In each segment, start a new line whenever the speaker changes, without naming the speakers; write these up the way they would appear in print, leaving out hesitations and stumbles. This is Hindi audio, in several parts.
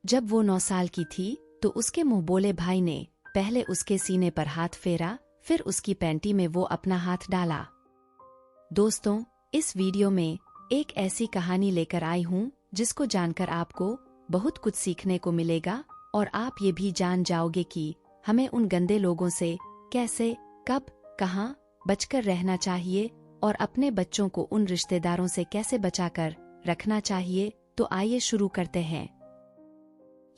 जब वो 9 साल की थी तो उसके मुंह बोले भाई ने पहले उसके सीने पर हाथ फेरा, फिर उसकी पैंटी में वो अपना हाथ डाला। दोस्तों, इस वीडियो में एक ऐसी कहानी लेकर आई हूँ जिसको जानकर आपको बहुत कुछ सीखने को मिलेगा और आप ये भी जान जाओगे कि हमें उन गंदे लोगों से कैसे, कब, कहाँ बचकर रहना चाहिए और अपने बच्चों को उन रिश्तेदारों से कैसे बचाकर रखना चाहिए। तो आइए शुरू करते हैं।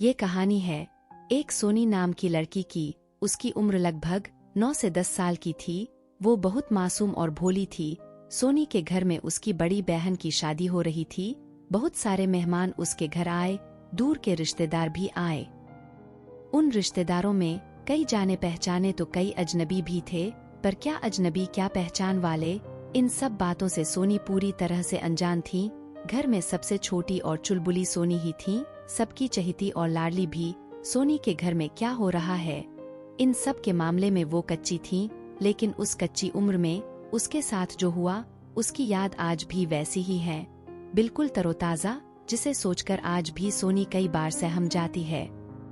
ये कहानी है एक सोनी नाम की लड़की की। उसकी उम्र लगभग 9 से 10 साल की थी। वो बहुत मासूम और भोली थी। सोनी के घर में उसकी बड़ी बहन की शादी हो रही थी। बहुत सारे मेहमान उसके घर आए, दूर के रिश्तेदार भी आए। उन रिश्तेदारों में कई जाने पहचाने तो कई अजनबी भी थे, पर क्या अजनबी क्या पहचान वाले, इन सब बातों से सोनी पूरी तरह से अनजान थी। घर में सबसे छोटी और चुलबुली सोनी ही थी, सबकी चहेती और लाडली भी। सोनी के घर में क्या हो रहा है, इन सब के मामले में वो कच्ची थी, लेकिन उस कच्ची उम्र में उसके साथ जो हुआ उसकी याद आज भी वैसी ही है, बिल्कुल तरोताजा, जिसे सोचकर आज भी सोनी कई बार सहम जाती है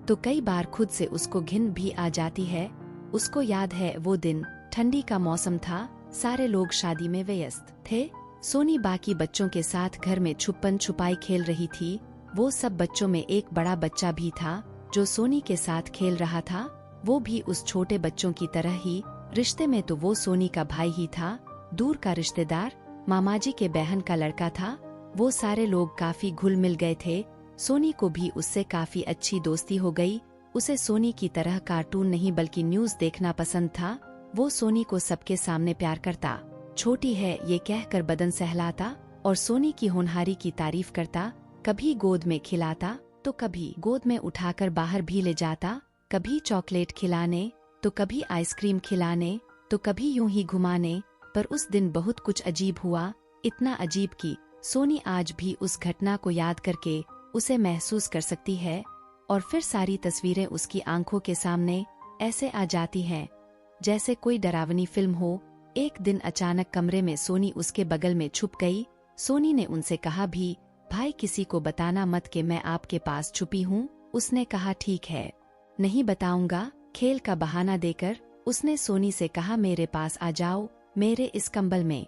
तो कई बार खुद से उसको घिन भी आ जाती है। उसको याद है वो दिन, ठंडी का मौसम था, सारे लोग शादी में व्यस्त थे। सोनी बाकी बच्चों के साथ घर में छुपन छुपाई खेल रही थी। वो सब बच्चों में एक बड़ा बच्चा भी था जो सोनी के साथ खेल रहा था। वो भी उस छोटे बच्चों की तरह ही, रिश्ते में तो वो सोनी का भाई ही था, दूर का रिश्तेदार मामाजी के बहन का लड़का था। वो सारे लोग काफी घुल मिल गए थे। सोनी को भी उससे काफी अच्छी दोस्ती हो गई। उसे सोनी की तरह कार्टून नहीं बल्कि न्यूज़ देखना पसंद था। वो सोनी को सबके सामने प्यार करता, छोटी है ये कहकर बदन सहलाता और सोनी की होनहारी की तारीफ करता। कभी गोद में खिलाता तो कभी गोद में उठाकर बाहर भी ले जाता, कभी चॉकलेट खिलाने तो कभी आइसक्रीम खिलाने तो कभी यूं ही घुमाने। पर उस दिन बहुत कुछ अजीब हुआ, इतना अजीब कि सोनी आज भी उस घटना को याद करके उसे महसूस कर सकती है और फिर सारी तस्वीरें उसकी आंखों के सामने ऐसे आ जाती हैं जैसे कोई डरावनी फिल्म हो। एक दिन अचानक कमरे में सोनी उसके बगल में छुप गई। सोनी ने उनसे कहा भी, भाई किसी को बताना मत कि मैं आपके पास छुपी हूँ। उसने कहा ठीक है, नहीं बताऊंगा। खेल का बहाना देकर उसने सोनी से कहा मेरे पास आ जाओ, मेरे इस कंबल में,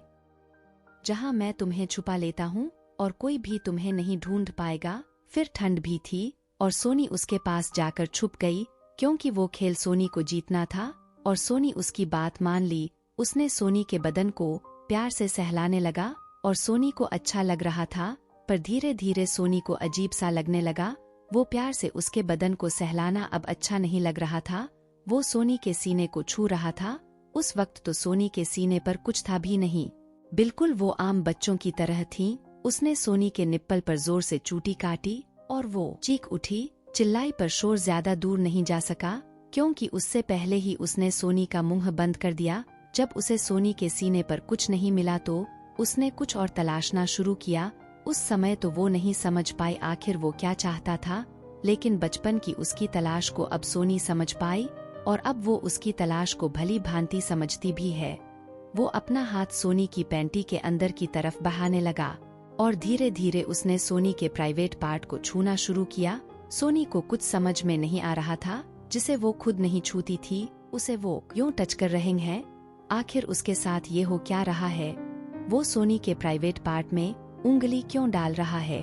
जहाँ मैं तुम्हें छुपा लेता हूँ और कोई भी तुम्हें नहीं ढूंढ पाएगा। फिर ठंड भी थी और सोनी उसके पास जाकर छुप गई, क्योंकि वो खेल सोनी को जीतना था और सोनी उसकी बात मान ली। उसने सोनी के बदन को प्यार से सहलाने लगा और सोनी को अच्छा लग रहा था, पर धीरे धीरे सोनी को अजीब सा लगने लगा। वो प्यार से उसके बदन को सहलाना अब अच्छा नहीं लग रहा था। वो सोनी के सीने को छू रहा था। उस वक्त तो सोनी के सीने पर कुछ था भी नहीं, बिल्कुल वो आम बच्चों की तरह थी। उसने सोनी के निप्पल पर जोर से चूटी काटी और वो चीख उठी, चिल्लाई, पर शोर ज्यादा दूर नहीं जा सका, क्योंकि उससे पहले ही उसने सोनी का मुंह बंद कर दिया। जब उसे सोनी के सीने पर कुछ नहीं मिला तो उसने कुछ और तलाशना शुरू किया। उस समय तो वो नहीं समझ पाई आखिर वो क्या चाहता था, लेकिन बचपन की उसकी तलाश को अब सोनी समझ पाई और अब वो उसकी तलाश को भली भांति समझती भी है। वो अपना हाथ सोनी की पैंटी के अंदर की तरफ बहाने लगा और धीरे धीरे उसने सोनी के प्राइवेट पार्ट को छूना शुरू किया। सोनी को कुछ समझ में नहीं आ रहा था, जिसे वो खुद नहीं छूती थी उसे वो यूं टच कर रहे हैं। आखिर उसके साथ ये हो क्या रहा है? वो सोनी के प्राइवेट पार्ट में उंगली क्यों डाल रहा है?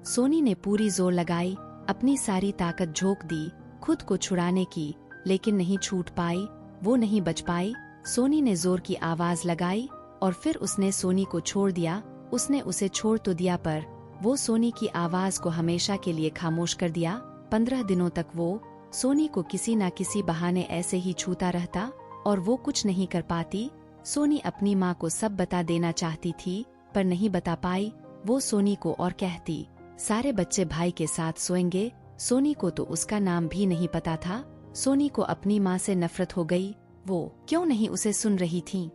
सोनी ने पूरी जोर लगाई, अपनी सारी ताकत झोंक दी खुद को छुड़ाने की, लेकिन नहीं छूट पाई, वो नहीं बच पाई। सोनी ने जोर की आवाज लगाई और फिर उसने सोनी को छोड़ दिया। उसने उसे छोड़ तो दिया, पर वो सोनी की आवाज को हमेशा के लिए खामोश कर दिया। 15 दिनों तक वो सोनी को किसी न किसी बहाने ऐसे ही छूता रहता और वो कुछ नहीं कर पाती। सोनी अपनी माँ को सब बता देना चाहती थी, पर नहीं बता पाई। वो सोनी को और कहती, सारे बच्चे भाई के साथ सोएंगे। सोनी को तो उसका नाम भी नहीं पता था। सोनी को अपनी माँ से नफरत हो गई। वो क्यों नहीं उसे सुन रही थी?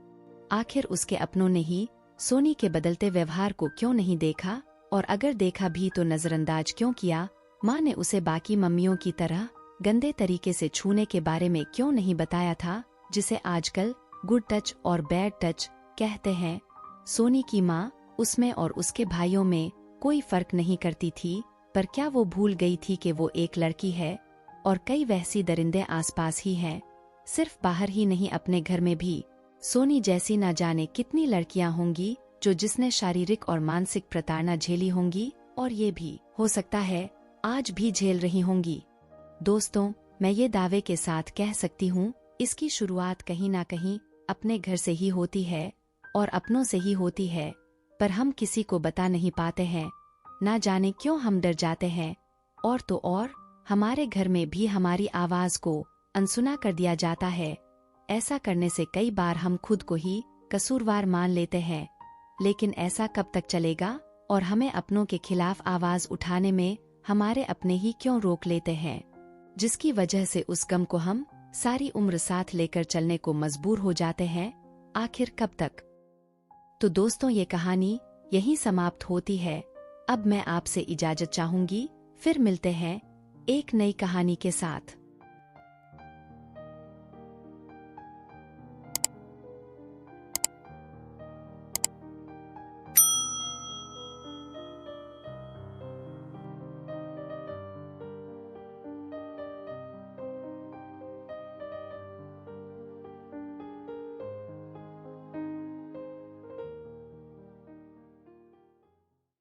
आखिर उसके अपनों ने ही सोनी के बदलते व्यवहार को क्यों नहीं देखा, और अगर देखा भी तो नजरअंदाज क्यों किया? माँ ने उसे बाकी मम्मियों की तरह गंदे तरीके से छूने के बारे में क्यों नहीं बताया था, जिसे आजकल गुड टच और बैड टच कहते हैं? सोनी की माँ उसमें और उसके भाइयों में कोई फर्क नहीं करती थी, पर क्या वो भूल गई थी कि वो एक लड़की है और कई वैसी दरिंदे आसपास ही हैं, सिर्फ बाहर ही नहीं अपने घर में भी। सोनी जैसी ना जाने कितनी लड़कियां होंगी जो जिसने शारीरिक और मानसिक प्रताड़ना झेली होंगी, और ये भी हो सकता है आज भी झेल रही होंगी। दोस्तों, मैं ये दावे के साथ कह सकती हूँ, इसकी शुरुआत कहीं ना कहीं अपने घर से ही होती है और अपनों से ही होती है, पर हम किसी को बता नहीं पाते हैं। ना जाने क्यों हम डर जाते हैं, और तो और हमारे घर में भी हमारी आवाज को अनसुना कर दिया जाता है। ऐसा करने से कई बार हम खुद को ही कसूरवार मान लेते हैं, लेकिन ऐसा कब तक चलेगा, और हमें अपनों के खिलाफ आवाज उठाने में हमारे अपने ही क्यों रोक लेते हैं, जिसकी वजह से उस गम को हम सारी उम्र साथ लेकर चलने को मजबूर हो जाते हैं। आखिर कब तक? तो दोस्तों, ये कहानी यहीं समाप्त होती है। अब मैं आपसे इजाजत चाहूंगी, फिर मिलते हैं एक नई कहानी के साथ।